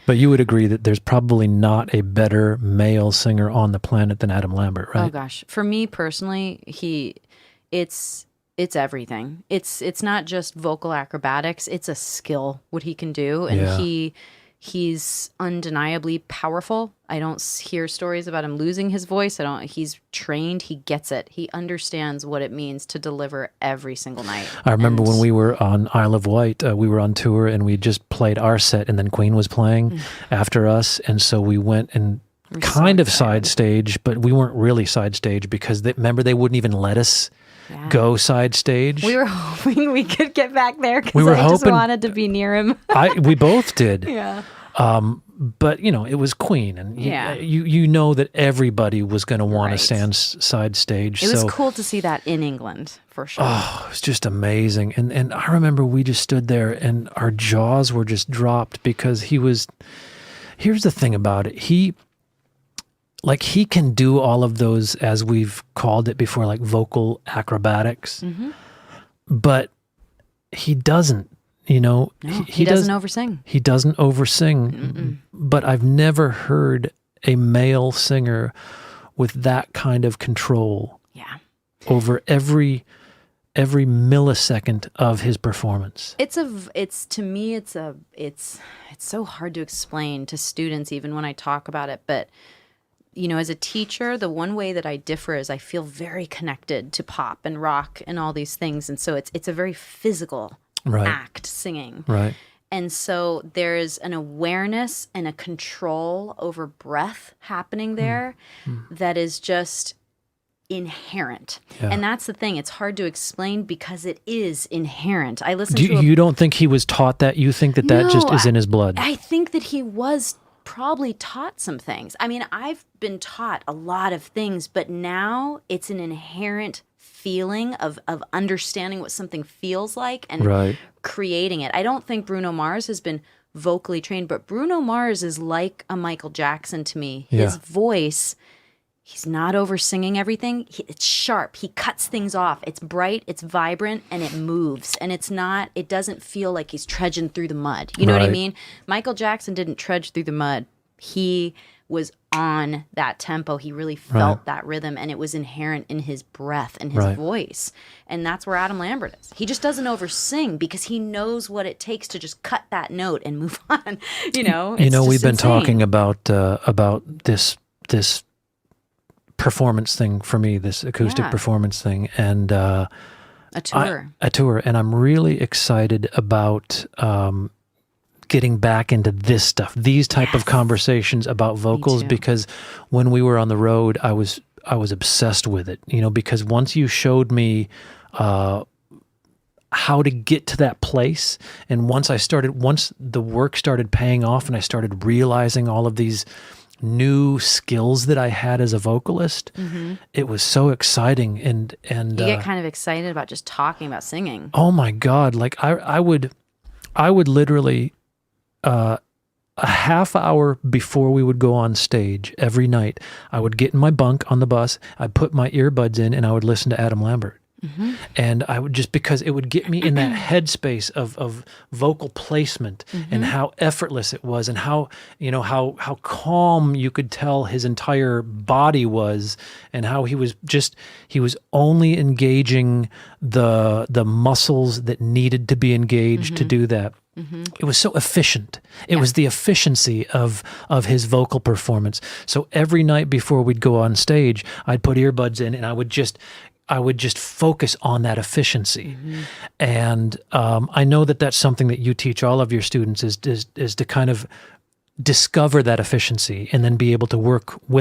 But you would agree that there's probably not a better male singer on the planet than Adam Lambert, right? Oh gosh, for me personally, it's everything. It's not just vocal acrobatics; it's a skill what he can do, and Yeah. he's undeniably powerful. I don't hear stories about him losing his voice. I don't. He's trained. He gets it. He understands what it means to deliver every single night. I remember And when we were on Isle of Wight, we were on tour and we just played our set and then Queen was playing after us. And so we went and kind of side stage, but we weren't really side stage because remember they wouldn't even let us go side stage. We were hoping we could get back there because We were I just hoping- wanted to be near him. We both did. Yeah. But, it was Queen. And Yeah. you know that everybody was going to want Right. to stand side stage. It was so, cool to see that in England, for sure. Oh, it was just amazing. And I remember we just stood there and our jaws were just dropped because here's the thing about it. He can do all of those, as we've called it before, like vocal acrobatics, but he doesn't, No, he doesn't oversing. He doesn't oversing, but I've never heard a male singer with that kind of control Yeah. over every millisecond of his performance. It's so hard to explain to students even when I talk about it, but as a teacher, the one way that I differ is I feel very connected to pop and rock and all these things, and so it's a very physical act, singing. Right. And so there's an awareness and a control over breath happening there that is just inherent. Yeah. And that's the thing. It's hard to explain because it is inherent. I listen You don't think he was taught that? You think that just is in his blood? I think that he was probably taught some things. I mean, I've been taught a lot of things, but now it's an inherent feeling of understanding what something feels like and creating it. I don't think Bruno Mars has been vocally trained, but Bruno Mars is like a Michael Jackson to me. His voice, he's not over singing everything. It's sharp. He cuts things off. It's bright, it's vibrant, and it moves. And it doesn't feel like he's trudging through the mud. You know what I mean? Michael Jackson didn't trudge through the mud. He was on that tempo. He really felt that rhythm, and it was inherent in his breath and his voice. And that's where Adam Lambert is. He just doesn't oversing because he knows what it takes to just cut that note and move on. We've been talking about this performance thing for me, this acoustic performance thing, and a tour. And I'm really excited about getting back into this stuff, these type of conversations about vocals, because when we were on the road, I was obsessed with it, because once you showed me how to get to that place, and once the work started paying off and I started realizing all of these new skills that I had as a vocalist, it was so exciting. And you get kind of excited about just talking about singing. Oh my God. Like I would literally, a half hour before we would go on stage every night, I would get in my bunk on the bus, I'd put my earbuds in and I would listen to Adam Lambert. And I would because it would get me in that headspace of vocal placement and how effortless it was and how calm you could tell his entire body was and how he was only engaging the muscles that needed to be engaged to do that. It was so efficient. It was the efficiency of his vocal performance. So every night before we'd go on stage, I'd put earbuds in and I would just focus on that efficiency. And I know that that's something that you teach all of your students is to kind of discover that efficiency and then be able to work with